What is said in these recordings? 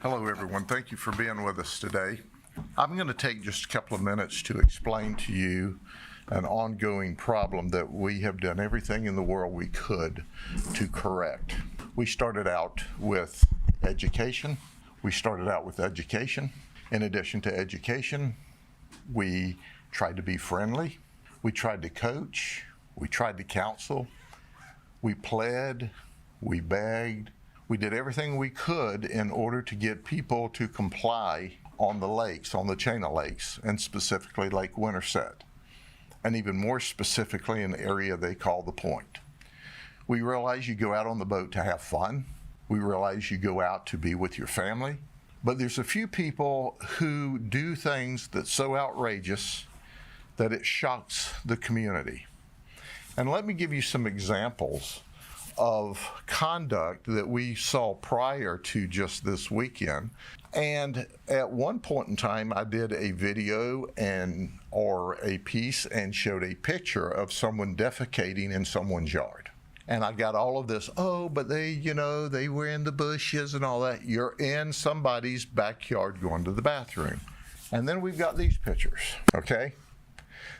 Hello everyone, thank you for being with us today. I'm going to take just a couple of minutes to explain to you an ongoing problem that we have done everything in the world we could to correct. We started out with education. In addition to education, we tried to be friendly. We tried to coach. We tried to counsel. We pled. We begged. We did everything we could in order to get people to comply on the lakes, on the chain of lakes, and specifically Lake Winterset, and even more specifically an area they call the Point. We realize you go out on the boat to have fun. We realize you go out to be with your family. But there's a few people who do things that's so outrageous that it shocks the community. And let me give you some examples of conduct that we saw prior to just this weekend. And at one point in time, I did a video or a piece and showed a picture of someone defecating in someone's yard. And I got all of this, oh, but they were in the bushes and all that. You're in somebody's backyard going to the bathroom. And then we've got these pictures, okay?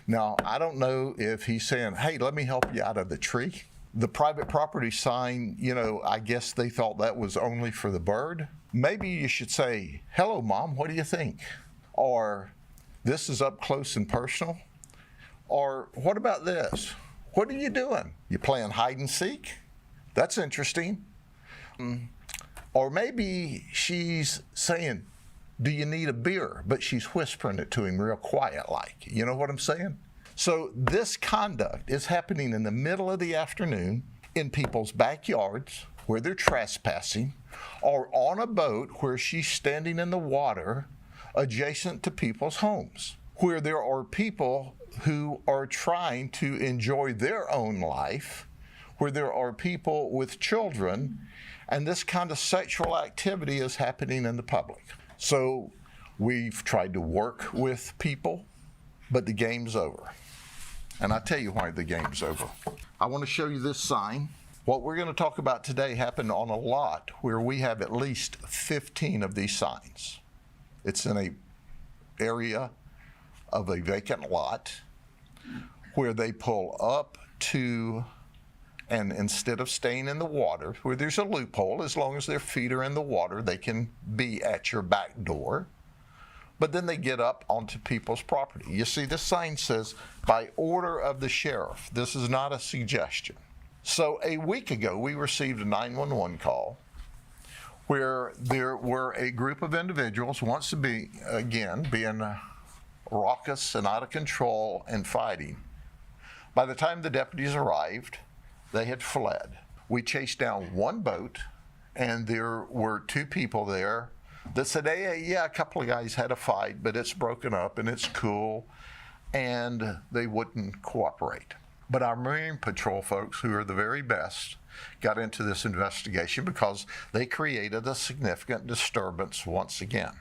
Now, I don't know if he's saying, hey, let me help you out of the tree. The private property sign, I guess they thought that was only for the bird. Maybe you should say, hello, Mom, what do you think? Or, this is up close and personal. Or, what about this? What are you doing? You playing hide and seek? That's interesting. Or maybe she's saying, do you need a beer? But she's whispering it to him real quiet like. You know what I'm saying? So this conduct is happening in the middle of the afternoon in people's backyards where they're trespassing, or on a boat where she's standing in the water adjacent to people's homes, where there are people who are trying to enjoy their own life, where there are people with children, and this kind of sexual activity is happening in the public. So we've tried to work with people, but the game's over. And I'll tell you why the game's over. I want to show you this sign. What we're going to talk about today happened on a lot where we have at least 15 of these signs. It's in an area of a vacant lot where they pull up to, and instead of staying in the water, where there's a loophole, as long as their feet are in the water, they can be at your back door. But then they get up onto people's property. You see, this sign says, by order of the sheriff. This is not a suggestion. So a week ago, we received a 911 call where there were a group of individuals who wants to be, again, being raucous and out of control and fighting. By the time the deputies arrived, they had fled. We chased down one boat, and there were two people there that said, hey, yeah, a couple of guys had a fight, but it's broken up and it's cool, and they wouldn't cooperate. But our Marine Patrol folks, who are the very best, got into this investigation because they created a significant disturbance once again.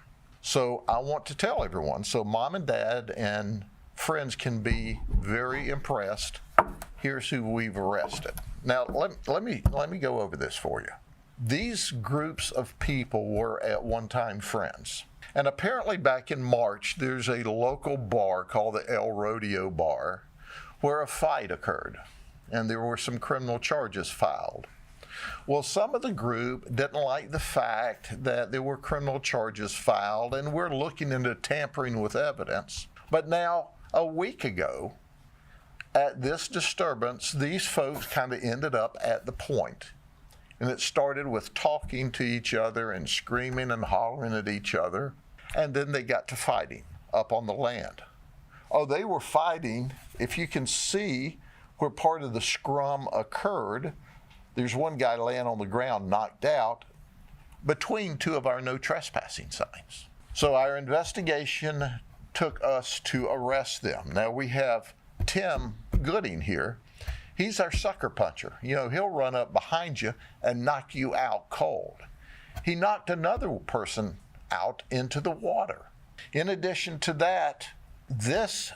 So I want to tell everyone, so Mom and Dad and friends can be very impressed. Here's who we've arrested. Now, let me go over this for you. These groups of people were at one time friends. And apparently back in March, there's a local bar called the El Rodeo Bar where a fight occurred, and there were some criminal charges filed. Well, some of the group didn't like the fact that there were criminal charges filed, and we're looking into tampering with evidence. But now, a week ago, at this disturbance, these folks kind of ended up at the Point. And it started with talking to each other and screaming and hollering at each other. And then they got to fighting up on the land. Oh, they were fighting. If you can see where part of the scrum occurred, there's one guy laying on the ground knocked out between two of our no trespassing signs. So our investigation took us to arrest them. Now we have Tim Gooding here. He's our sucker puncher. He'll run up behind you and knock you out cold. He knocked another person out into the water. In addition to that, this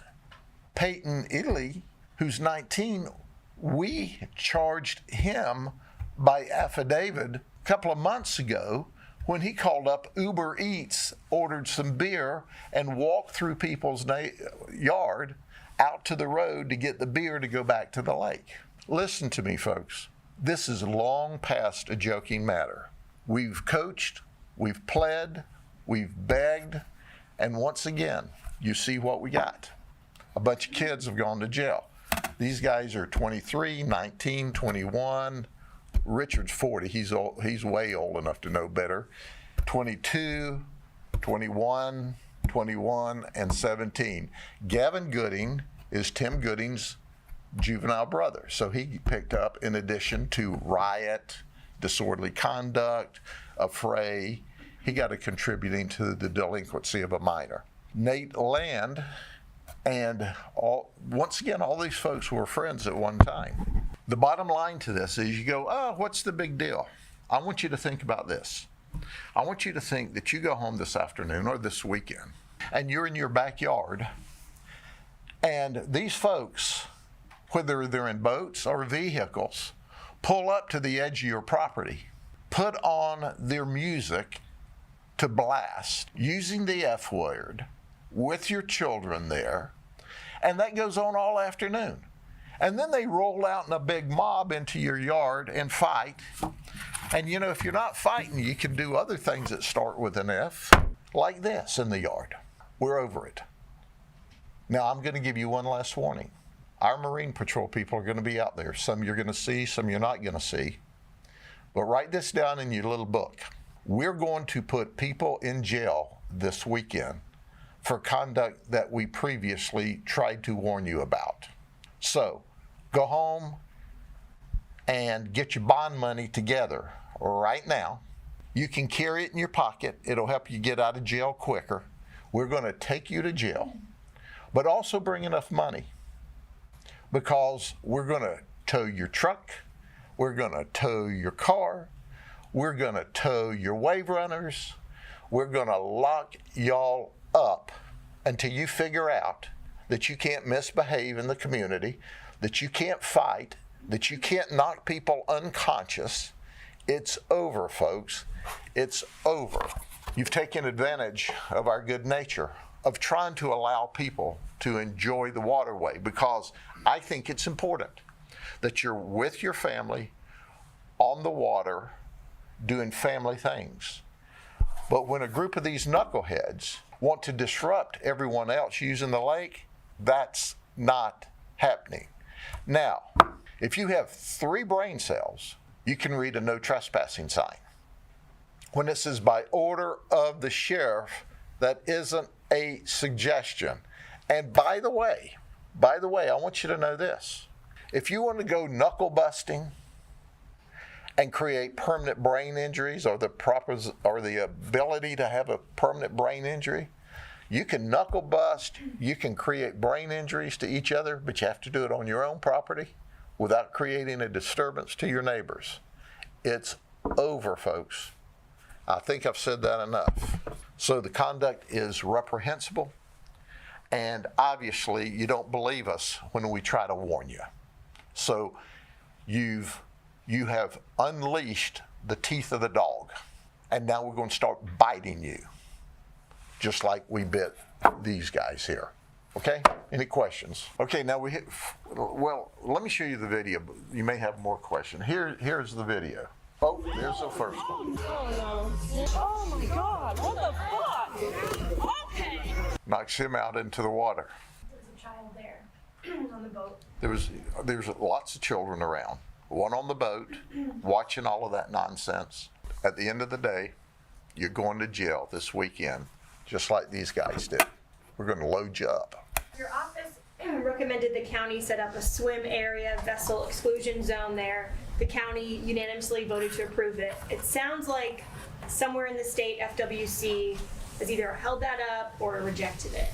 Peyton Italy, who's 19, we charged him by affidavit a couple of months ago when he called up Uber Eats, ordered some beer, and walked through people's yard out to the road to get the beer to go back to the lake. Listen to me, folks. This is long past a joking matter. We've coached, we've pled, we've begged, and once again, you see what we got. A bunch of kids have gone to jail. These guys are 23, 19, 21. Richard's 40. He's way old enough to know better. 22, 21, 21, and 17. Gavin Gooding is Tim Gooding's juvenile brother. So he picked up, in addition to riot, disorderly conduct, affray, he got a contributing to the delinquency of a minor. Nate Land, and once again, all these folks were friends at one time. The bottom line to this is you go, oh, what's the big deal? I want you to think about this. I want you to think that you go home this afternoon or this weekend, and you're in your backyard, and these folks, whether they're in boats or vehicles, pull up to the edge of your property, put on their music to blast, using the F word, with your children there, and that goes on all afternoon. And then they roll out in a big mob into your yard and fight. And you know, if you're not fighting, you can do other things that start with an F, like this in the yard. We're over it. Now, I'm going to give you one last warning. Our Marine Patrol people are going to be out there. Some you're going to see, some you're not going to see. But write this down in your little book. We're going to put people in jail this weekend for conduct that we previously tried to warn you about. So, go home and get your bond money together right now. You can carry it in your pocket. It'll help you get out of jail quicker. We're going to take you to jail, but also bring enough money, because we're going to tow your truck, we're going to tow your car, we're going to tow your wave runners, we're going to lock y'all up until you figure out that you can't misbehave in the community, that you can't fight, that you can't knock people unconscious. It's over, folks. It's over. You've taken advantage of our good nature of trying to allow people to enjoy the waterway, because I think it's important that you're with your family on the water doing family things. But when a group of these knuckleheads want to disrupt everyone else using the lake, that's not happening. Now, if you have 3 brain cells, you can read a no trespassing sign. When it says by order of the sheriff, that isn't a suggestion. And by the way, I want you to know this. If you want to go knuckle busting and create permanent brain injuries, or the ability to have a permanent brain injury, you can knuckle bust, you can create brain injuries to each other, but you have to do it on your own property without creating a disturbance to your neighbors. It's over, folks. I think I've said that enough. So the conduct is reprehensible, and obviously you don't believe us when we try to warn you. So you have unleashed the teeth of the dog, and now we're going to start biting you, just like we bit these guys here. Okay? Any questions? Okay, now well, let me show you the video. You may have more questions. Here's the video. Oh, there's the first one. Oh my God, what the fuck? Okay. Knocks him out into the water. There's a child there on the boat. There's lots of children around. One on the boat, watching all of that nonsense. At the end of the day, you're going to jail this weekend, just like these guys did. We're going to load you up. Your office recommended the county set up a swim area, vessel exclusion zone there. The county unanimously voted to approve it. It sounds like somewhere in the state, FWC has either held that up or rejected it.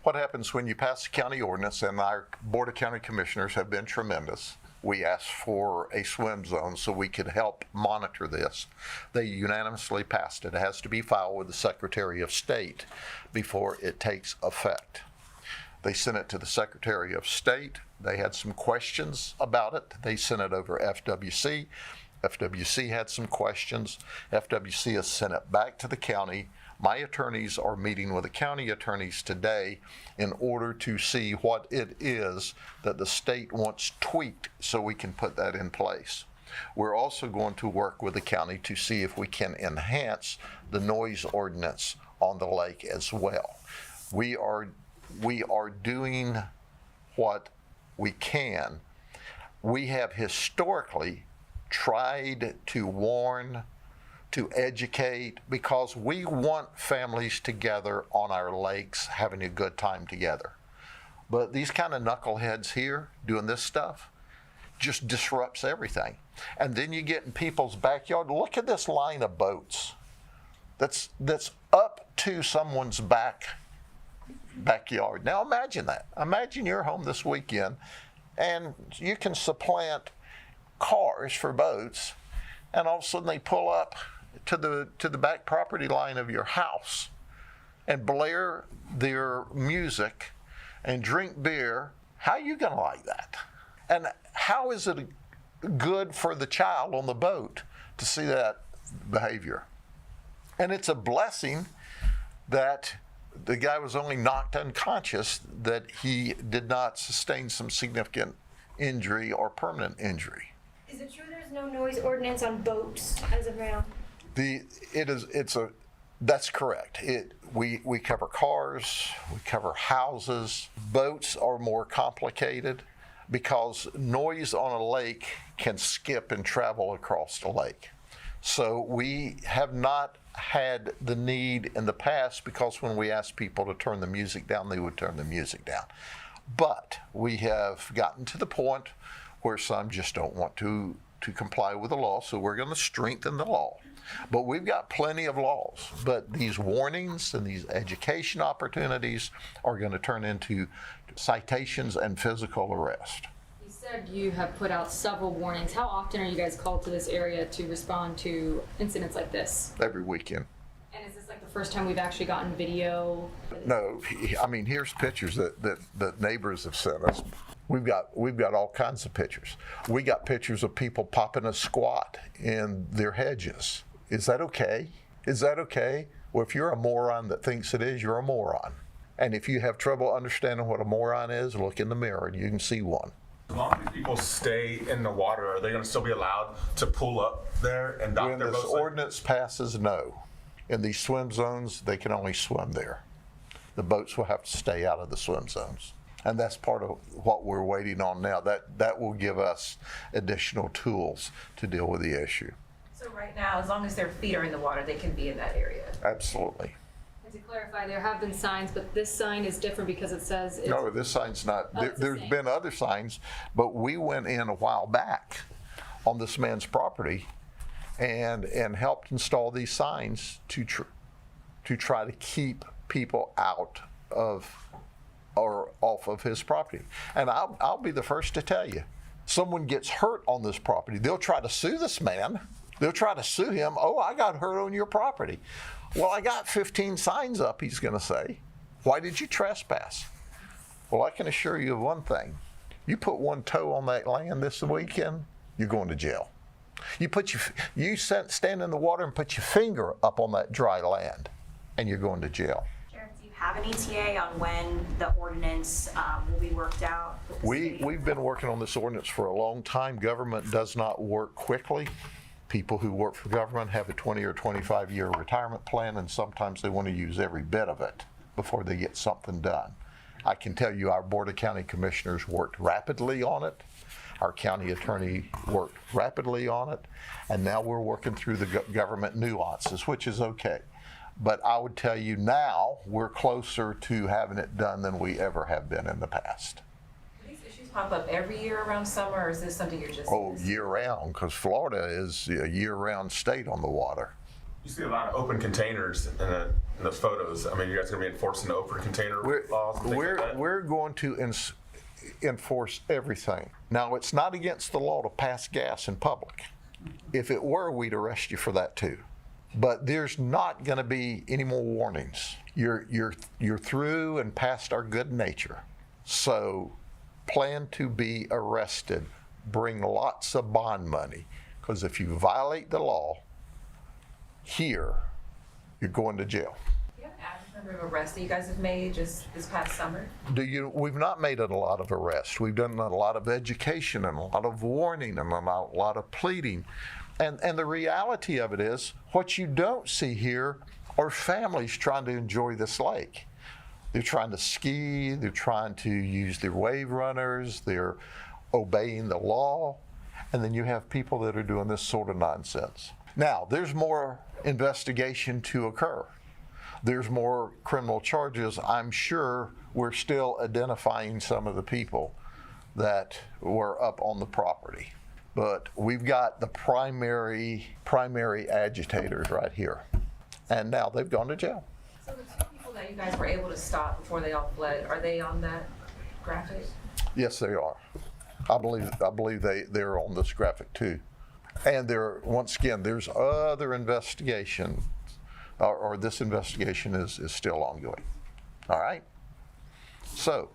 What happens when you pass a county ordinance, and our Board of County Commissioners have been tremendous. We asked for a swim zone so we could help monitor this. They unanimously passed it. It has to be filed with the Secretary of State before it takes effect. They sent it to the Secretary of State. They had some questions about it. They sent it over FWC. FWC had some questions. FWC has sent it back to the county. My attorneys are meeting with the county attorneys today in order to see what it is that the state wants tweaked so we can put that in place. We're also going to work with the county to see if we can enhance the noise ordinance on the lake as well. We are doing what we can. We have historically tried to warn, to educate, because we want families together on our lakes having a good time together. But these kind of knuckleheads here doing this stuff just disrupts everything. And then you get in people's backyard. Look at this line of boats that's up to someone's backyard. Now imagine that. Imagine you're home this weekend and you can supplant cars for boats, and all of a sudden they pull up to the back property line of your house and blare their music and drink beer. How are you going to like that? And how is it good for the child on the boat to see that behavior? And it's a blessing that the guy was only knocked unconscious, that he did not sustain some significant injury or permanent injury. Is it true there's no noise ordinance on boats as of now? That's correct. We cover cars, we cover houses. Boats are more complicated because noise on a lake can skip and travel across the lake. So we have not had the need in the past, because when we asked people to turn the music down, they would turn the music down. But we have gotten to the point where some just don't want to comply with the law, so we're going to strengthen the law. But we've got plenty of laws. But these warnings and these education opportunities are going to turn into citations and physical arrest. You said you have put out several warnings. How often are you guys called to this area to respond to incidents like this? Every weekend. And is this like the first time we've actually gotten video? No, I mean, here's pictures that neighbors have sent us. We've got all kinds of pictures. We got pictures of people popping a squat in their hedges. Is that okay? Is that okay? Well, if you're a moron that thinks it is, you're a moron. And if you have trouble understanding what a moron is, look in the mirror and you can see one. As long as people stay in the water, are they going to still be allowed to pull up there and dock When their this boats? ordinance passes, no. In these swim zones, they can only swim there. The boats will have to stay out of the swim zones. And that's part of what we're waiting on now. That will give us additional tools to deal with the issue. So right now, as long as their feet are in the water, they can be in that area? Absolutely. And to clarify, there have been signs, but this sign is different because it says it's... No, this sign's not. Oh, it's the There's same. been other signs, but we went in a while back on this man's property and helped install these signs to try to keep people out of or off of his property. And I'll be the first to tell you, someone gets hurt on this property, they'll try to sue this man. They'll try to sue him. Oh, I got hurt on your property. Well, I got 15 signs up, he's going to say. Why did you trespass? Well, I can assure you of one thing. You put one toe on that land this weekend, you're going to jail. You stand in the water and put your finger up on that dry land, and you're going to jail. Sheriff, do you have an ETA on when the ordinance will be worked out with the state? We've been working on this ordinance for a long time. Government does not work quickly. People who work for government have a 20 or 25-year retirement plan, and sometimes they want to use every bit of it before they get something done. I can tell you our Board of County Commissioners worked rapidly on it. Our county attorney worked rapidly on it, and now we're working through the government nuances, which is okay. But I would tell you now we're closer to having it done than we ever have been in the past. Do these issues pop up every year around summer, or is this something you're just... Oh, year-round, because Florida is a year-round state on the water. You see a lot of open containers in the photos. I mean, you guys going to be enforcing the open container laws and things like that? We're going to enforce everything. Now, it's not against the law to pass gas in public. If it were, we'd arrest you for that too. But there's not going to be any more warnings. You're through and past our good nature. So plan to be arrested. Bring lots of bond money, Because if you violate the law here, you're going to jail. Do you have an average number of arrests that you guys have made just this past summer? We've not made a lot of arrests. We've done a lot of education and a lot of warning and a lot of pleading. And the reality of it is, what you don't see here are families trying to enjoy this lake. They're trying to ski, they're trying to use their wave runners, they're obeying the law, and then you have people that are doing this sort of nonsense. Now, there's more investigation to occur. There's more criminal charges. I'm sure we're still identifying some of the people that were up on the property. But we've got the primary agitators right here. And now they've gone to jail. So the two people that you guys were able to stop before they all fled, are they on that graphic? Yes, they are. I believe they're on this graphic too. And once again, there's other investigation, or this investigation is still ongoing. All right? So,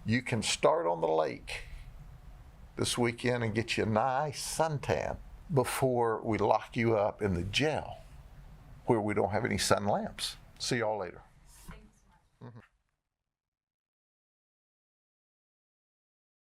you can start on the lake this weekend and get you a nice suntan before we lock you up in the jail where we don't have any sun lamps. See y'all later.